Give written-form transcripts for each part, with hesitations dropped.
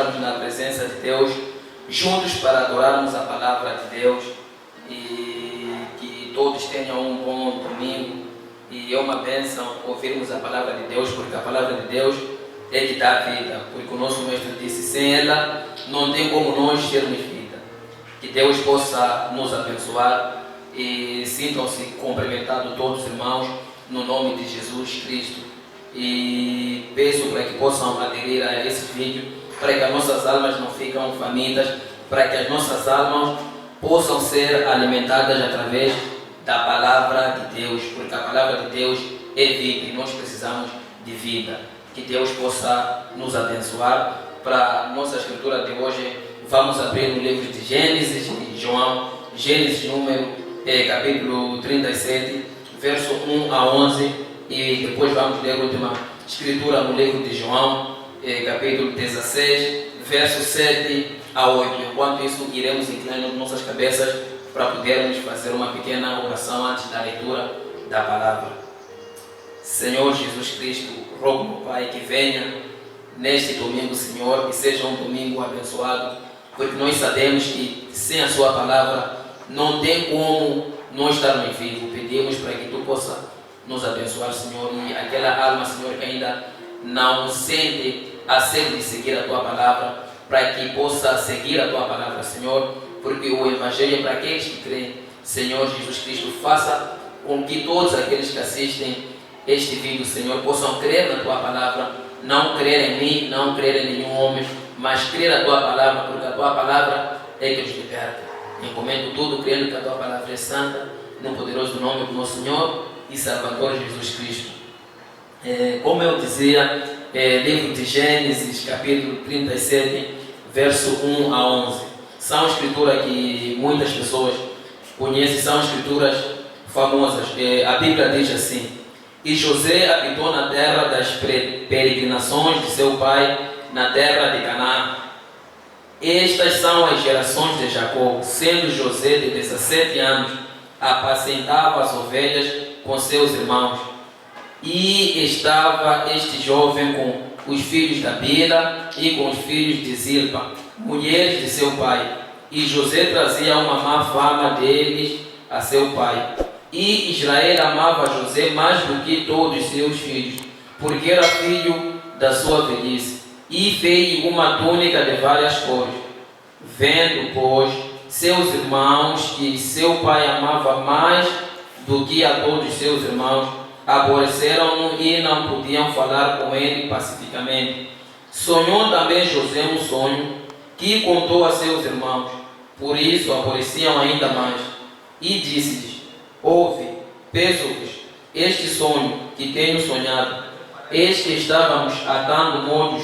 estarmos na presença de Deus, juntos para adorarmos a palavra de Deus, e que todos tenham um bom domingo. E é uma bênção ouvirmos a palavra de Deus, porque a palavra de Deus é que dá vida, porque o nosso mestre disse: sem ela não tem como nós termos vida. Que Deus possa nos abençoar e sintam-se cumprimentados todos os irmãos no nome de Jesus Cristo. E peço para que possam aderir a esse vídeo, para que as nossas almas não fiquem famintas, para que as nossas almas possam ser alimentadas através da palavra de Deus, porque a palavra de Deus é vida e nós precisamos de vida. Que Deus possa nos abençoar. Para a nossa escritura de hoje, vamos abrir no livro de Gênesis de João, Gênesis capítulo 37, verso 1 a 11, e depois vamos ler a última escritura no livro de João, capítulo 16, verso 7 a 8. Enquanto isso, iremos inclinando nossas cabeças para podermos fazer uma pequena oração antes da leitura da palavra. Senhor Jesus Cristo, rogo, meu Pai, que venha neste domingo, Senhor, que seja um domingo abençoado, porque nós sabemos que sem a Sua palavra não tem como nós estarmos vivos. Pedimos para que Tu possa nos abençoar, Senhor, e aquela alma, Senhor, que ainda não sente a sede de seguir a Tua palavra, para que possa seguir a Tua palavra, Senhor, porque o Evangelho é para aqueles que creem. Senhor Jesus Cristo, faça com que todos aqueles que assistem este vídeo, Senhor, possam crer na Tua palavra, não crer em mim, não crer em nenhum homem, mas crer na Tua palavra, porque a Tua palavra é que os liberta. Encomendo tudo, crendo que a Tua palavra é santa, no poderoso nome do nosso Senhor e Salvador Jesus Cristo. Como eu dizia, livro de Gênesis, capítulo 37, verso 1 a 11. São escrituras que muitas pessoas conhecem, são escrituras famosas. A Bíblia diz assim: e José habitou na terra das peregrinações de seu pai, na terra de Canaã. Estas são as gerações de Jacó. Sendo José de 17 anos, apacentava as ovelhas com seus irmãos. E estava este jovem com os filhos da Bila e com os filhos de Zilpa, mulheres de seu pai. E José trazia uma má fama deles a seu pai. E Israel amava José mais do que todos os seus filhos, porque era filho da sua velhice, e fez uma túnica de várias cores. Vendo, pois, seus irmãos que seu pai amava mais do que a todos os seus irmãos, aborreceram-no e não podiam falar com ele pacificamente. Sonhou também José um sonho, que contou a seus irmãos, por isso aborreciam ainda mais. E disse-lhes: ouve, peço-vos, este sonho que tenho sonhado. Eis que estávamos atando molhos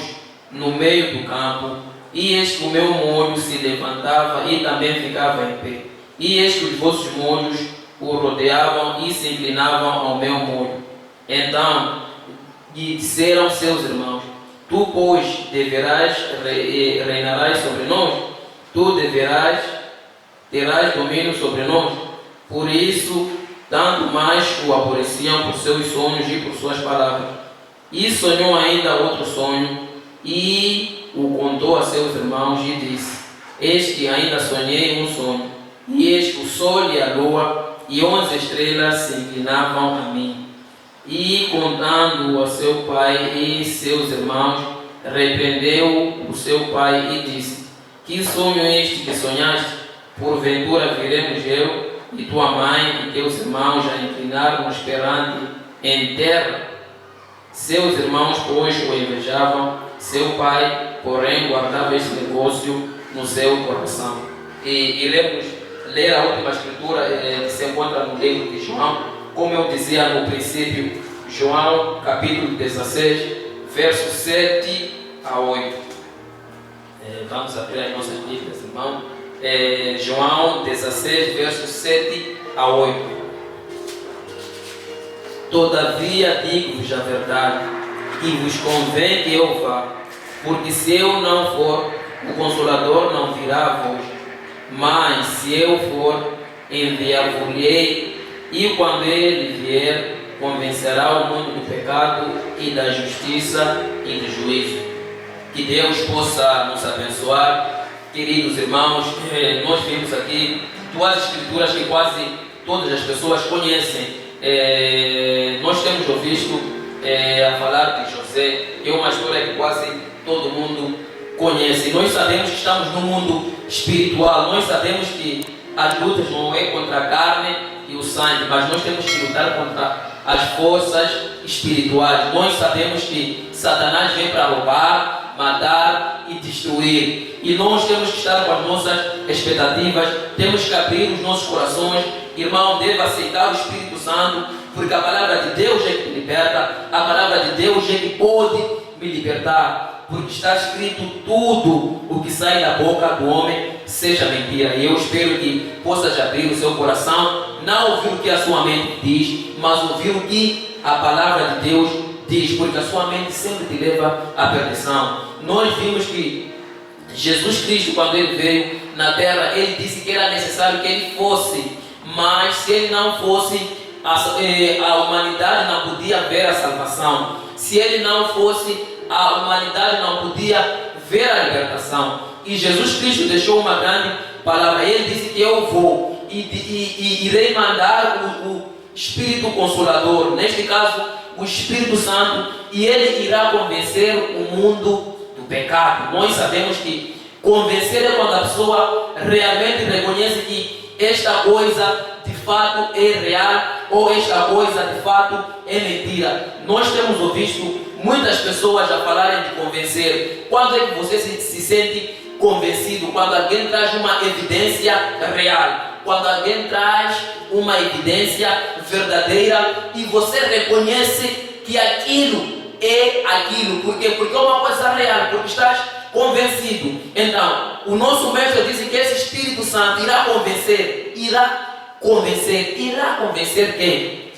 no meio do campo, e eis que o meu molho se levantava e também ficava em pé. E eis que os vossos molhos o rodeavam e se inclinavam ao meu molho. Então lhe disseram seus irmãos: tu, pois, reinarás sobre nós, tu terás domínio sobre nós. Por isso, tanto mais o aborreciam por seus sonhos e por suas palavras. E sonhou ainda outro sonho, e o contou a seus irmãos, e disse: eis que ainda sonhei um sonho, e eis que o sol e a lua e 11 estrelas se inclinavam a mim. E contando a seu pai e seus irmãos, repreendeu o seu pai e disse: que sonho é este que sonhaste? Porventura viremos eu e tua mãe e teus irmãos a inclinar-nos perante em terra? Seus irmãos, pois, o invejavam, seu pai, porém, guardava este negócio no seu coração. E iremos ler a última escritura que se encontra no livro de João, como eu dizia no princípio, João capítulo 16, versos 7 a 8. Vamos abrir as nossas Bíblias, irmão. João 16, versos 7 a 8. Todavia digo-vos a verdade, que vos convém que eu vá, porque se eu não for, o Consolador não virá a vós. Mas se eu for, enviar-vos-ei, e quando ele vier, convencerá o mundo do pecado e da justiça e do juízo. Que Deus possa nos abençoar. Queridos irmãos, nós vimos aqui duas escrituras que quase todas as pessoas conhecem. Nós temos ouvido a falar de José. É uma história que quase todo mundo conhece. Nós sabemos que estamos no mundo espiritual. Nós sabemos que as lutas não é contra a carne e o sangue, mas nós temos que lutar contra as forças espirituais. Nós sabemos que Satanás vem para roubar, matar e destruir. E nós temos que estar com as nossas expectativas, temos que abrir os nossos corações. Irmão, deve aceitar o Espírito Santo, porque a palavra de Deus é que me liberta, a palavra de Deus é que pode me libertar, porque está escrito: tudo o que sai da boca do homem seja mentira. E eu espero que possas abrir o seu coração, não ouvir o que a sua mente diz, mas ouvir o que a palavra de Deus diz, porque a sua mente sempre te leva à perdição. Nós vimos que Jesus Cristo, quando ele veio na terra, ele disse que era necessário que ele fosse, mas se ele não fosse, a humanidade não podia ver a salvação. Se ele não fosse, a humanidade não podia ver a libertação. E Jesus Cristo deixou uma grande palavra. Ele disse que eu vou e irei mandar o Espírito Consolador, neste caso o Espírito Santo, e ele irá convencer o mundo do pecado. Nós sabemos que convencer é quando a pessoa realmente reconhece que esta coisa de fato é real ou esta coisa de fato é mentira. Nós temos ouvido muitas pessoas a falarem de convencer. Quando é que você se sente convencido? Quando alguém traz uma evidência real, quando alguém traz uma evidência verdadeira e você reconhece que aquilo é aquilo. Por quê? Porque é uma coisa real, porque estás convencido. Então, o nosso mestre disse que esse Espírito Santo irá convencer. Irá convencer quem?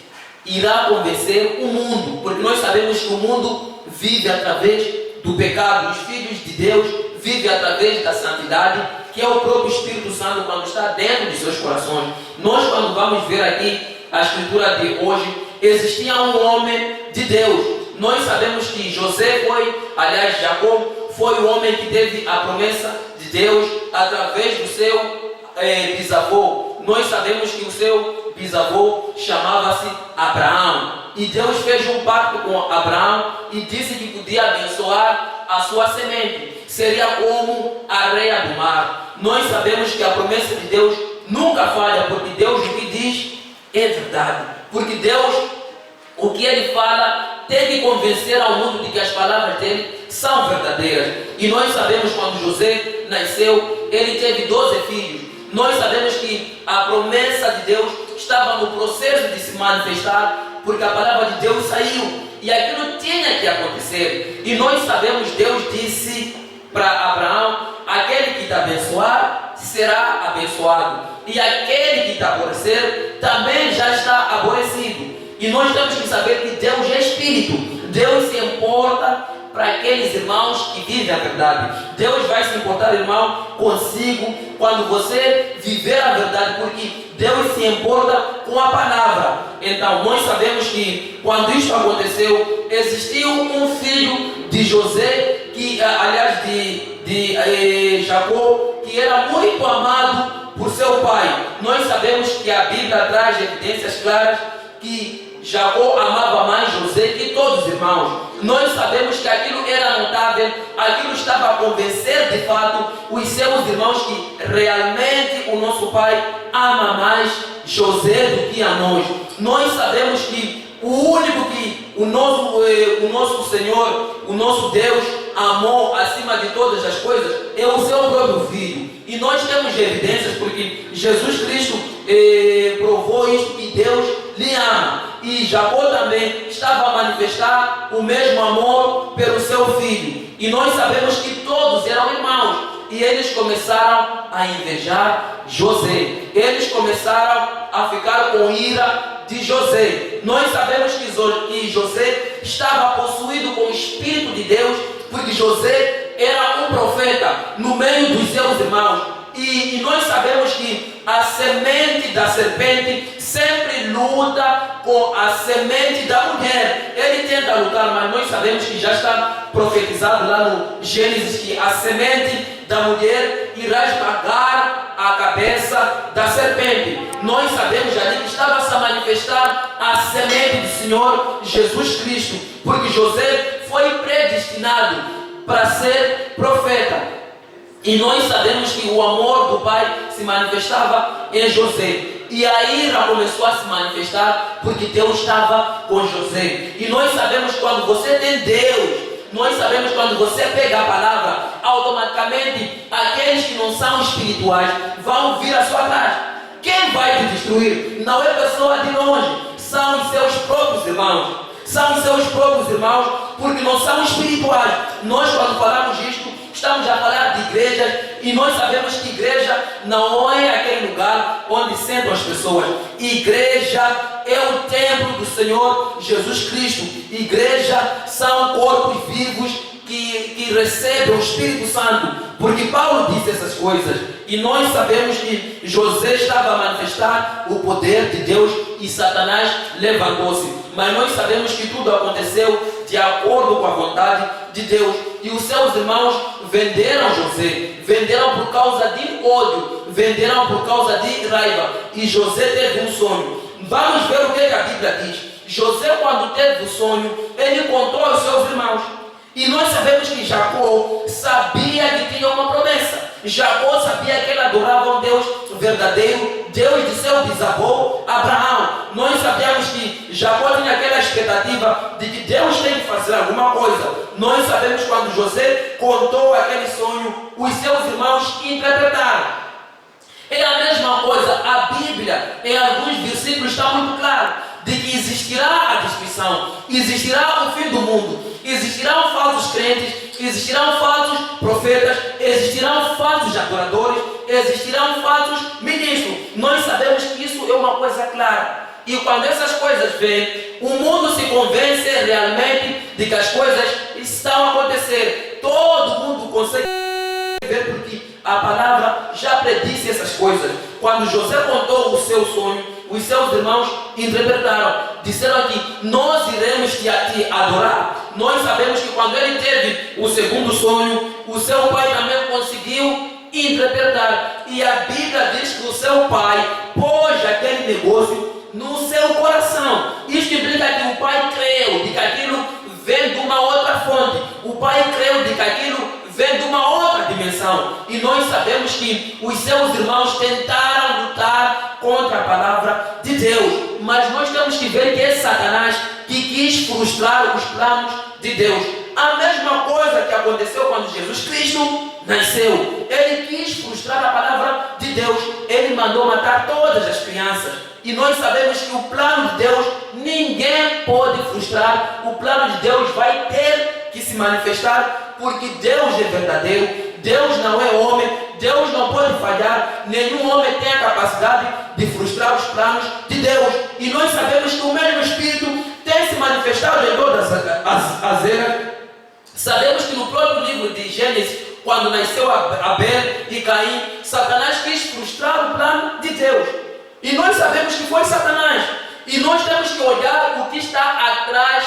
Irá convencer o mundo, porque nós sabemos que o mundo vive através do pecado. Os filhos de Deus vivem através da santidade, que é o próprio Espírito Santo quando está dentro de seus corações. Nós, quando vamos ver aqui a escritura de hoje, existia um homem de Deus. Nós sabemos que José Jacó foi o homem que teve a promessa de Deus através do seu bisavô. Nós sabemos que o seu bisavô chamava-se Abraão. E Deus fez um pacto com Abraão e disse que podia abençoar a sua semente. Seria como a areia do mar. Nós sabemos que a promessa de Deus nunca falha, porque Deus o que diz é verdade. Porque Deus, o que Ele fala, tem que convencer ao mundo de que as palavras dele são verdadeiras. E nós sabemos quando José nasceu, ele teve 12 filhos. Nós sabemos que a promessa de Deus estava no processo de se manifestar, porque a palavra de Deus saiu e aquilo tinha que acontecer. E nós sabemos, Deus disse para Abraão: aquele que te abençoar será abençoado, e aquele que te aborrecer também já está aborrecido. E nós temos que saber que Deus é Espírito. Deus se importa para aqueles irmãos que vivem a verdade. Deus vai se importar, irmão, consigo quando você viver a verdade, porque Deus se importa com a palavra. Então nós sabemos que quando isso aconteceu, existiu um filho de José, que aliás de Jacó, que era muito amado por seu pai. Nós sabemos que a Bíblia traz evidências claras que Jacó amava mais José que todos os irmãos. Nós sabemos que aquilo era notável, aquilo estava a convencer de fato os seus irmãos que realmente o nosso pai ama mais José do que a nós. Nós sabemos que o único que o nosso Senhor, o nosso Deus amou acima de todas as coisas é o seu próprio Filho. E nós temos evidências porque Jesus Cristo provou isso, que Deus lhe ama. E Jacó também estava a manifestar o mesmo amor pelo seu filho. E nós sabemos que todos eram irmãos. E eles começaram a invejar José. Eles começaram a ficar com ira de José. Nós sabemos que José estava possuído com o Espírito de Deus, porque José era um profeta no meio dos seus irmãos. E nós sabemos que a semente da serpente sempre luta com a semente da mulher. Ele tenta lutar, mas nós sabemos que já está profetizado lá no Gênesis que a semente da mulher irá esmagar a cabeça da serpente. Nós sabemos ali que estava a se manifestar a semente do Senhor Jesus Cristo, porque José foi predestinado para ser profeta. E nós sabemos que o amor do pai se manifestava em José. E a ira começou a se manifestar porque Deus estava com José. E nós sabemos que quando você tem Deus, nós sabemos que quando você pega a palavra, automaticamente aqueles que não são espirituais vão vir à sua casa. Quem vai te destruir? Não é pessoa de longe, são os seus próprios irmãos. São os seus próprios irmãos, porque não são espirituais. Nós, quando falamos isto, estamos a falar de igrejas, e nós sabemos que igreja não é aquele lugar onde sentam as pessoas. Igreja é o templo do Senhor Jesus Cristo. Igreja são corpos vivos que recebem o Espírito Santo, porque Paulo disse essas coisas. E nós sabemos que José estava a manifestar o poder de Deus e Satanás levantou-se. Mas nós sabemos que tudo aconteceu de acordo com a vontade de Deus. E os seus irmãos venderam José, venderam por causa de ódio, venderam por causa de raiva. E José teve um sonho. Vamos ver o que a Bíblia diz. José, quando teve o sonho, ele contou aos seus irmãos. E nós sabemos que Jacó sabia que tinha uma promessa. Jacó sabia que ele adorava um Deus verdadeiro, Deus de seu bisavô Abraão. Nós sabemos que Jacó tinha aquela expectativa de que Deus tem que fazer alguma coisa. Nós sabemos que quando José contou aquele sonho, os seus irmãos interpretaram. É a mesma coisa. A Bíblia, em alguns versículos, está muito claro de que existirá a destruição, existirá o fim do mundo, existirão falsos crentes, existirão falsos profetas, existirão falsos adoradores, existirão falsos ministros. Nós sabemos que isso é uma coisa clara. E quando essas coisas vêm, o mundo se convence realmente de que as coisas estão a acontecer. Todo mundo consegue ver porque a palavra já predisse essas coisas. Quando José contou o seu sonho, os seus irmãos interpretaram, disseram que nós iremos te adorar. Nós sabemos que quando ele teve o segundo sonho, o seu pai também conseguiu interpretar. E a Bíblia diz que o seu pai pôs aquele negócio no seu coração. Isto implica que o pai creu de que aquilo vem de uma outra fonte. O pai creu de que aquilo vem de uma outra dimensão. E nós sabemos que os seus irmãos tentaram lutar contra a palavra de Deus. Mas nós temos que ver que é Satanás que quis frustrar os planos de Deus. A mesma coisa que aconteceu quando Jesus Cristo nasceu. Ele quis frustrar a palavra de Deus. Ele mandou matar todas as crianças. E nós sabemos que o plano de Deus, ninguém pode frustrar. O plano de Deus vai ter que se manifestar, porque Deus é verdadeiro, Deus não é homem, Deus não pode falhar, nenhum homem tem a capacidade de frustrar os planos de Deus. E nós sabemos que o mesmo Espírito tem se manifestado em todas as eras. Sabemos que no próprio livro de Gênesis, quando nasceu Abel e Caim, Satanás quis frustrar o plano de Deus. E nós sabemos que foi Satanás. E nós temos que olhar o que está atrás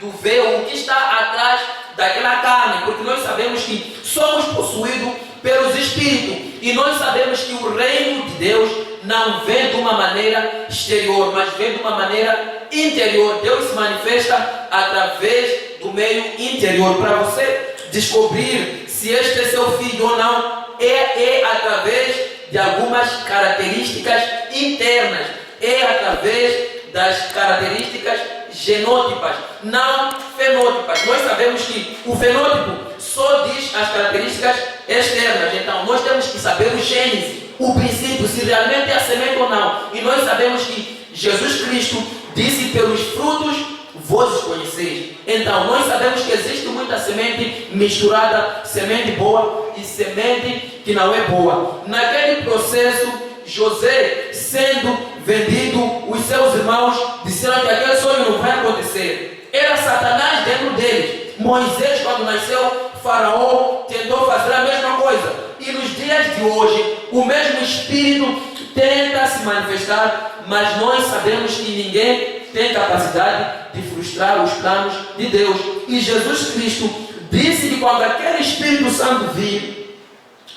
do véu, o que está atrás daquela carne, porque nós sabemos que somos possuídos pelos Espíritos. E nós sabemos que o reino de Deus não vem de uma maneira exterior, mas vem de uma maneira interior. Deus se manifesta através do meio interior. Para você descobrir se este é seu filho ou não, é através de algumas características internas, é através das características genótipas, não fenótipas. Nós sabemos que o fenótipo só diz as características externas. Então nós temos que saber o gênese, o princípio, se realmente é a semente ou não. E nós sabemos que Jesus Cristo disse: pelos frutos vós os conheceis. Então nós sabemos que existe muita semente misturada, semente boa e semente que não é boa. Naquele processo, José sendo vendido, os seus irmãos disseram que aquele sonho não vai acontecer. Era Satanás dentro deles. Moisés, quando nasceu, Faraó tentou fazer a mesma coisa. E nos dias de hoje, o mesmo Espírito tenta se manifestar, mas nós sabemos que ninguém tem capacidade de frustrar os planos de Deus. E Jesus Cristo disse que quando aquele Espírito Santo vir,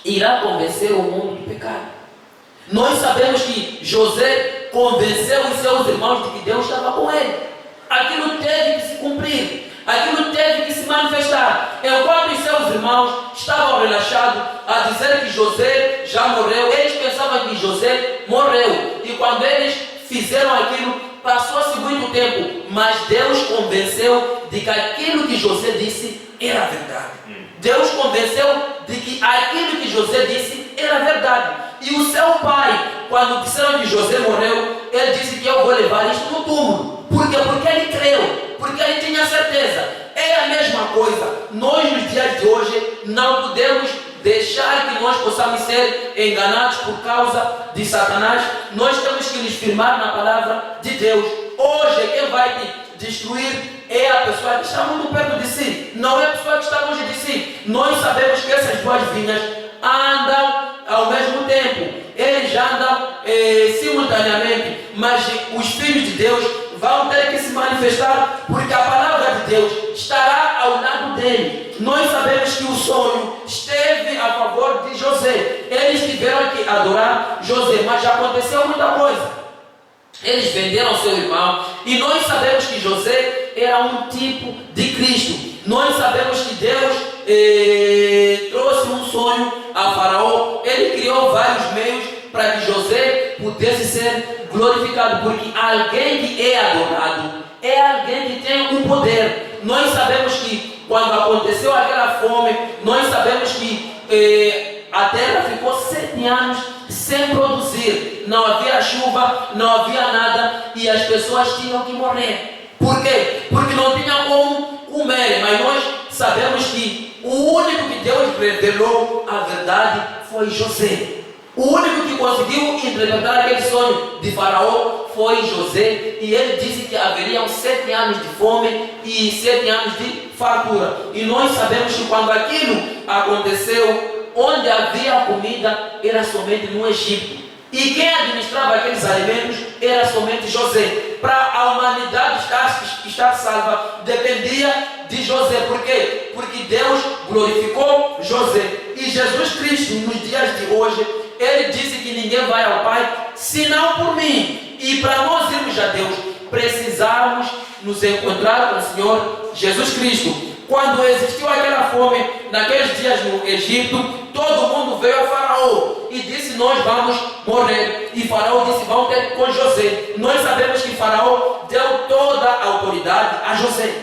irá convencer o mundo do pecado. Nós sabemos que José convenceu os seus irmãos de que Deus estava com ele. Aquilo teve que se cumprir, aquilo teve que se manifestar. Enquanto os seus irmãos estavam relaxados a dizer que José já morreu, eles pensavam que José morreu. E quando eles fizeram aquilo, passou-se muito tempo, mas Deus convenceu de que aquilo que José disse era verdade. Deus convenceu de que aquilo que José disse era verdade. E o seu pai, quando disseram que José morreu, ele disse que eu vou levar isto no túmulo. Por quê? Porque ele creu, porque ele tinha certeza. É a mesma coisa. Nós, nos dias de hoje, não podemos deixar que nós possamos ser enganados por causa de Satanás. Nós temos que nos firmar na palavra de Deus. Hoje, quem vai te destruir é a pessoa que está muito perto de si, não é a pessoa que está longe de si. Nós sabemos que essas duas vinhas andam ao mesmo tempo, eles andam simultaneamente, mas os filhos de Deus vão ter que se manifestar, porque a palavra de Deus estará ao lado dele. Nós sabemos que o sonho esteve a favor de José, eles tiveram que adorar José, mas já aconteceu muita coisa. Eles venderam seu irmão, e nós sabemos que José era um tipo de Cristo. Nós sabemos que Deus trouxe um sonho a Faraó. Ele criou vários meios para que José pudesse ser glorificado, porque alguém que é adorado é alguém que tem um poder. Nós sabemos que quando aconteceu aquela fome, nós sabemos que a terra ficou 7 anos sem produzir, não havia chuva, não havia nada, e as pessoas tinham que morrer. Por quê? Porque não tinham como comer. Mas nós sabemos que o único que Deus revelou a verdade foi José. O único que conseguiu interpretar aquele sonho de Faraó foi José, e ele disse que haveriam 7 anos de fome e 7 anos de fartura. E nós sabemos que quando aquilo aconteceu, onde havia comida era somente no Egito. E quem administrava aqueles alimentos era somente José. Para a humanidade estar salva, dependia de José. Por quê? Porque Deus glorificou José. E Jesus Cristo, nos dias de hoje, ele disse que ninguém vai ao Pai senão por mim. E para nós irmos a Deus, precisamos nos encontrar com o Senhor Jesus Cristo. Quando existiu aquela fome, naqueles dias no Egito, todo mundo veio a Faraó e disse: nós vamos morrer. E Faraó disse: vão ter com José. Nós sabemos que Faraó deu toda a autoridade a José.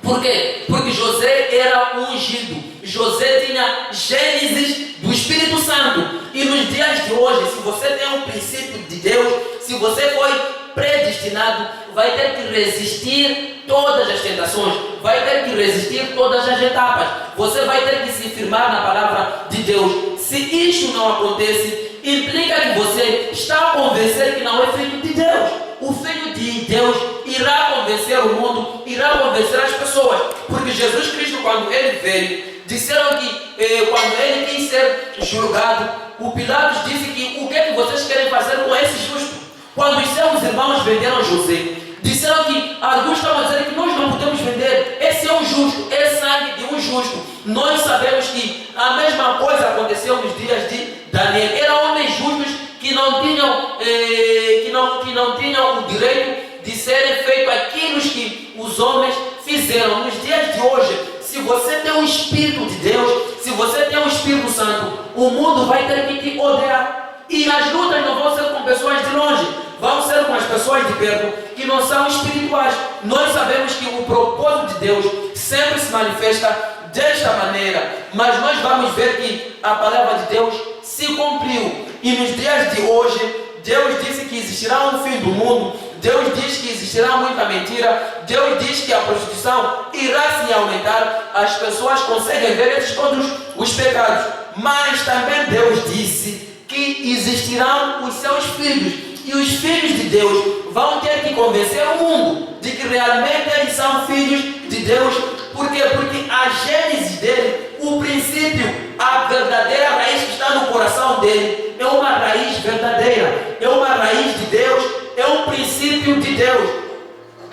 Por quê? Porque José era ungido. José tinha gênesis do Espírito Santo. E nos dias de hoje, se você tem um princípio de Deus, se você foi predestinado, vai ter que resistir todas as tentações, vai ter que resistir todas as etapas. Você vai ter que se firmar na palavra de Deus. Se isto não acontece, implica que você está a convencer que não é filho de Deus. O Filho de Deus irá convencer o mundo, irá convencer as pessoas. Porque Jesus Cristo, quando ele veio, disseram que quando ele quis ser julgado, o Pilatos disse que o que é que vocês querem fazer com esse justo? Quando os seus irmãos venderam José, disseram que alguns estavam dizendo que nós não podemos vender, esse é um justo, é sangue de um justo. Nós sabemos que a mesma coisa aconteceu nos dias de Daniel. Eram homens justos que não tinham o direito de serem feitos aquilo que os homens fizeram. Nos dias de hoje, se você tem o Espírito de Deus, se você tem o Espírito Santo, o mundo vai ter que te odiar. E as lutas não vão ser com pessoas de longe, vão ser com as pessoas de perto que não são espirituais. Nós sabemos que o propósito de Deus sempre se manifesta desta maneira, mas nós vamos ver que a palavra de Deus se cumpriu. E nos dias de hoje, Deus disse que existirá um fim do mundo. Deus diz que existirá muita mentira. Deus diz que a prostituição irá se aumentar. As pessoas conseguem ver esses todos os pecados. Mas também Deus disse que existirão os seus filhos. E os filhos de Deus vão ter que convencer o mundo de que realmente eles são filhos de Deus. Por quê? Porque a gênese dele, o princípio A verdadeira raiz que está no coração dele é uma raiz verdadeira, é uma raiz de Deus, é um princípio de Deus.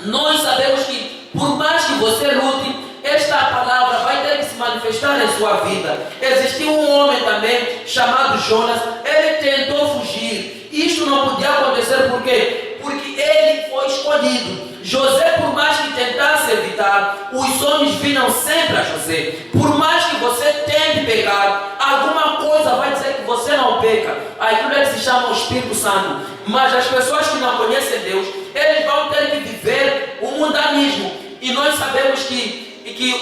Nós sabemos que por mais que você lute, esta palavra vai ter que se manifestar em sua vida. Existiu um homem também chamado Jonas. Ele tentou fugir. Isto não podia acontecer por quê? Porque ele foi escolhido. José, por mais que tentasse evitar, os homens vinham sempre a José. Por mais que você tente pecar, alguma coisa vai dizer que você não peca. Aquilo é que se chama o Espírito Santo. Mas as pessoas que não conhecem Deus, eles vão ter que viver o mundanismo. E nós sabemos que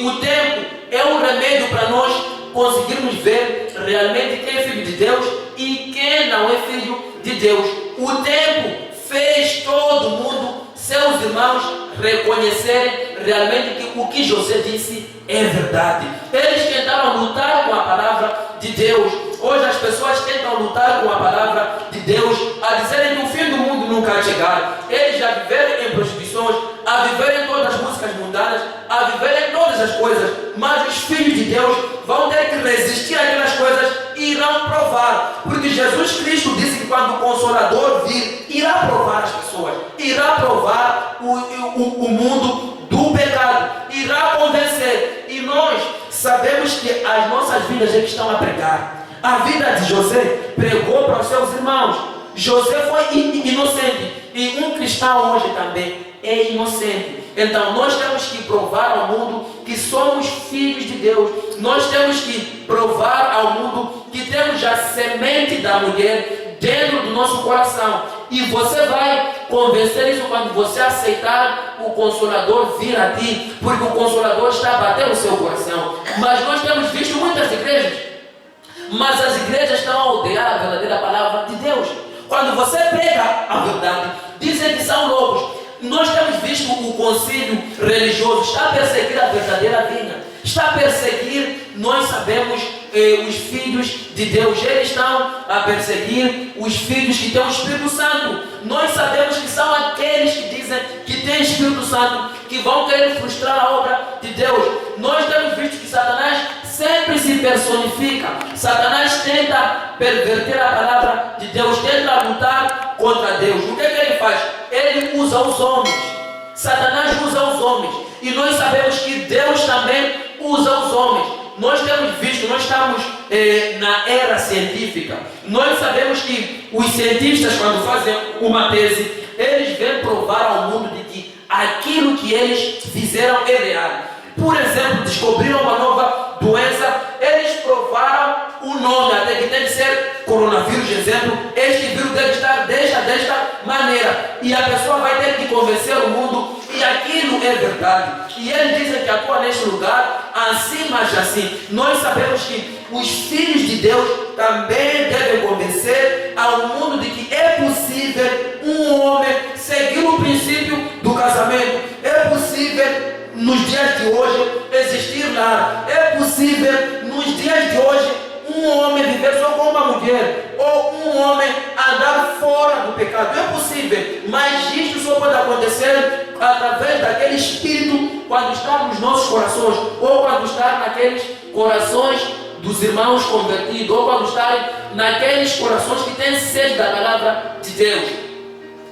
o tempo é um remédio para nós conseguirmos ver realmente quem é filho de Deus e quem não é filho de Deus. O tempo fez todo mundo, seus irmãos, reconhecerem realmente que o que José disse é verdade. Eles tentaram lutar com a palavra de Deus. Hoje as pessoas tentam lutar com a palavra de Deus, a dizerem que o fim do mundo nunca vai chegar. Eles já viveram em prostituições, a viverem todas as músicas mundanas, a viverem todas as coisas, mas os filhos de Deus vão ter que resistir àquelas coisas e irão provar, porque Jesus Cristo disse que quando o Consolador vir, irá provar as pessoas, irá provar o mundo do pecado, irá convencer. E nós sabemos que as nossas vidas é que estão a pregar. A vida de José pregou para os seus irmãos. José foi inocente, e um cristão hoje também é inocente. Então nós temos que provar ao mundo que somos filhos de Deus. Nós temos que provar ao mundo que temos a semente da mulher dentro do nosso coração. E você vai convencer isso quando você aceitar o Consolador vir a ti, porque o Consolador está a bater no seu coração. Mas nós temos visto muitas igrejas, mas as igrejas estão a odiar a verdadeira palavra de Deus. Quando você prega a verdade, dizem que são lobos. Nós temos visto o concílio religioso está a perseguir a verdadeira vinha, está a perseguir, nós sabemos, os filhos de Deus. Eles estão a perseguir os filhos que têm o Espírito Santo. Nós sabemos que são aqueles que dizem que têm Espírito Santo, que vão querer frustrar a obra de Deus. Nós temos visto que Satanás sempre se personifica. Satanás tenta perverter a palavra de Deus, tenta lutar contra Deus. O que ele faz? Ele usa os homens. Satanás usa os homens. E nós sabemos que Deus também usa os homens. Nós temos visto, nós estamos na era científica. Nós sabemos que os cientistas, quando fazem uma tese, eles vêm provar ao mundo de que aquilo que eles fizeram é real. Por exemplo, descobriram uma nova doença, eles provaram o nome, até que tem que ser coronavírus, exemplo. Este vírus deve estar desta maneira, e a pessoa vai ter que convencer o mundo que aquilo é verdade. E eles dizem que atua neste lugar, assim, mas assim. Nós sabemos que os filhos de Deus também devem convencer ao mundo de que é possível um homem seguir o princípio do casamento. É possível nos dias de hoje existir lá. É possível nos dias de hoje um homem viver só com uma mulher, ou um homem andar fora do pecado. É possível, mas isto só pode acontecer através daquele Espírito quando está nos nossos corações, ou quando está naqueles corações dos irmãos convertidos, ou quando está naqueles corações que têm sede da palavra de Deus.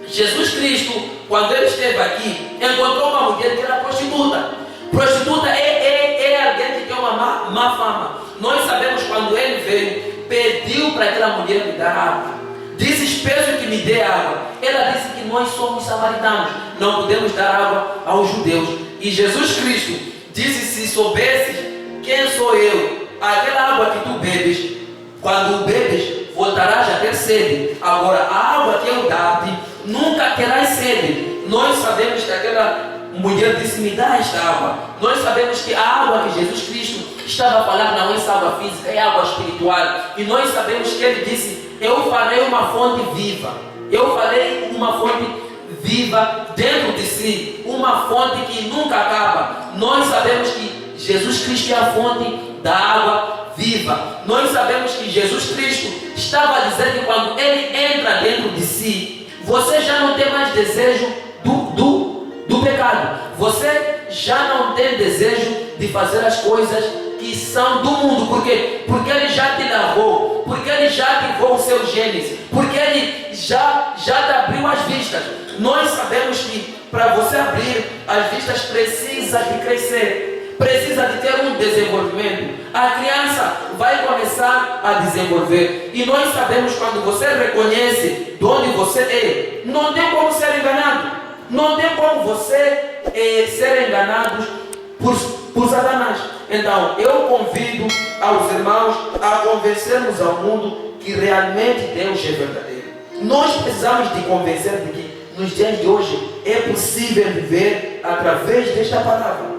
Jesus Cristo, quando ele esteve aqui, encontrou uma mulher que era prostituta. Prostituta é alguém que tem uma má fama. Nós sabemos, quando ele veio, pediu para aquela mulher me dar água. Disse: peço que me dê água. Ela disse que nós somos samaritanos, não podemos dar água aos judeus. E Jesus Cristo disse: se soubesses quem sou eu, aquela água que tu bebes, quando bebes, voltarás a ter sede. Agora, a água que eu dar-te, nunca terás sede. Nós sabemos que aquela mulher disse: me dá esta água. Nós sabemos que a água que Jesus Cristo estava a falar não é essa água física, é água espiritual. E nós sabemos que ele disse: eu farei uma fonte viva. Eu farei uma fonte viva dentro de si, uma fonte que nunca acaba. Nós sabemos que Jesus Cristo é a fonte da água viva. Nós sabemos que Jesus Cristo estava a dizer que quando ele entra dentro de si, você já não tem mais desejo do pecado. Você já não tem desejo de fazer as coisas que são do mundo. Por quê? Porque Ele já te lavou, porque Ele já ativou o seu gênese, porque Ele já te abriu as vistas. Nós sabemos que para você abrir as vistas precisa de crescer, precisa de ter um desenvolvimento. A criança vai começar a desenvolver, e nós sabemos, quando você reconhece de onde você é, não tem como ser enganado, não tem como você ser enganado por Satanás. Então eu convido aos irmãos a convencermos ao mundo que realmente Deus é verdadeiro. Nós precisamos de convencer de que nos dias de hoje é possível viver através desta palavra.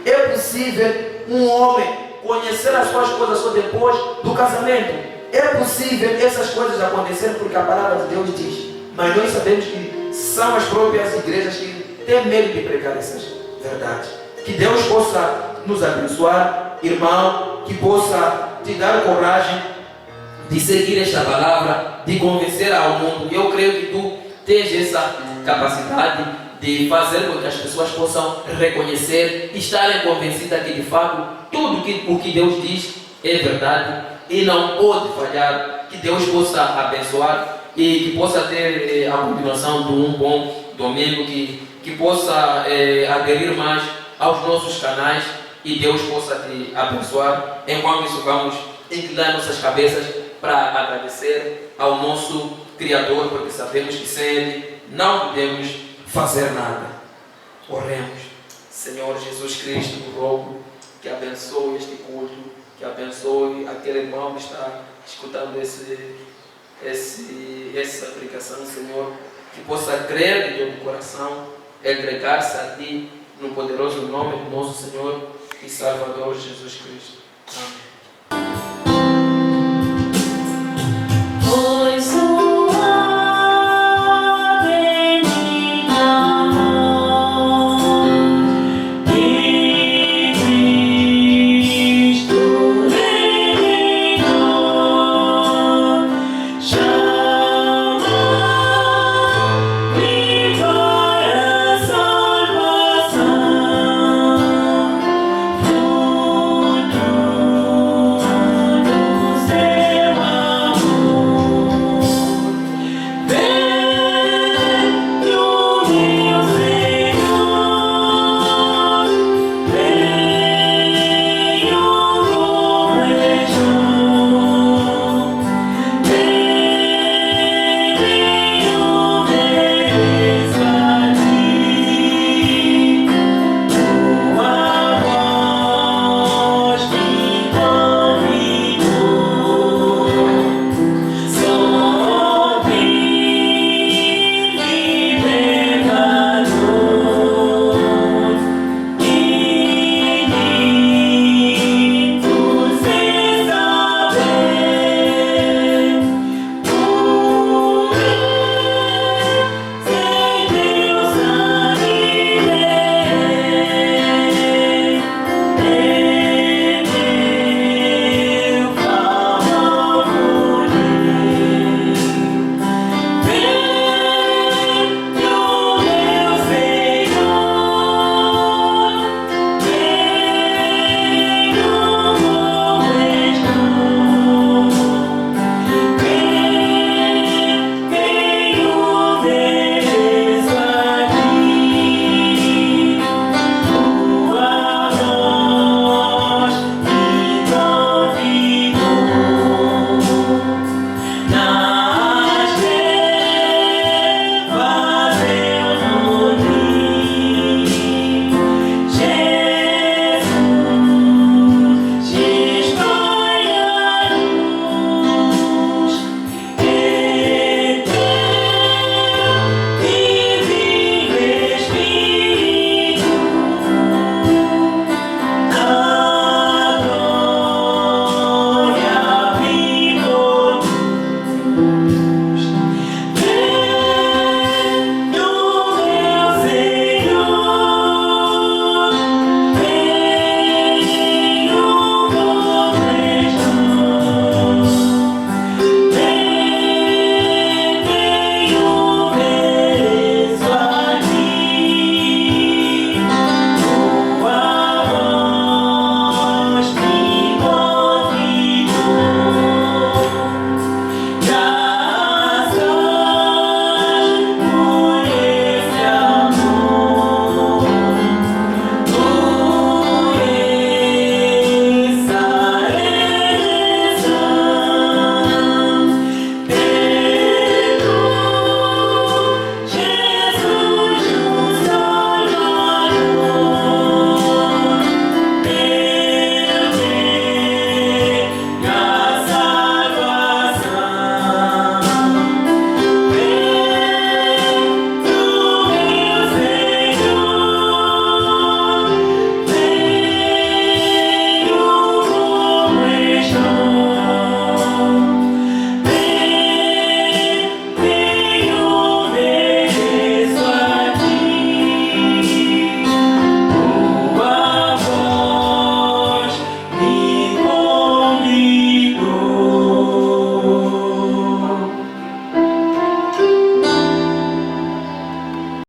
É possível um homem conhecer as suas coisas só depois do casamento. É possível essas coisas acontecerem porque a palavra de Deus diz. Mas nós sabemos que são as próprias igrejas que têm medo de pregar essas verdades. Que Deus possa nos abençoar, irmão, que possa te dar coragem de seguir esta palavra, de convencer ao mundo. Eu creio que tu tens essa capacidade de fazer com que as pessoas possam reconhecer e estarem convencidas que de fato tudo o que Deus diz é verdade e não pode falhar. Que Deus possa abençoar e que possa ter a continuação de um bom domingo, que possa aderir mais aos nossos canais, e Deus possa te abençoar. Enquanto isso, vamos inclinar nossas cabeças para agradecer ao nosso Criador, porque sabemos que sem Ele não podemos fazer nada. Oremos. Senhor Jesus Cristo, rogo que abençoe este culto, que abençoe aquele irmão que está escutando essa pregação, Senhor, que possa crer de todo o coração, entregar-se a Ti, no poderoso nome do nosso Senhor e Salvador Jesus Cristo. Amém.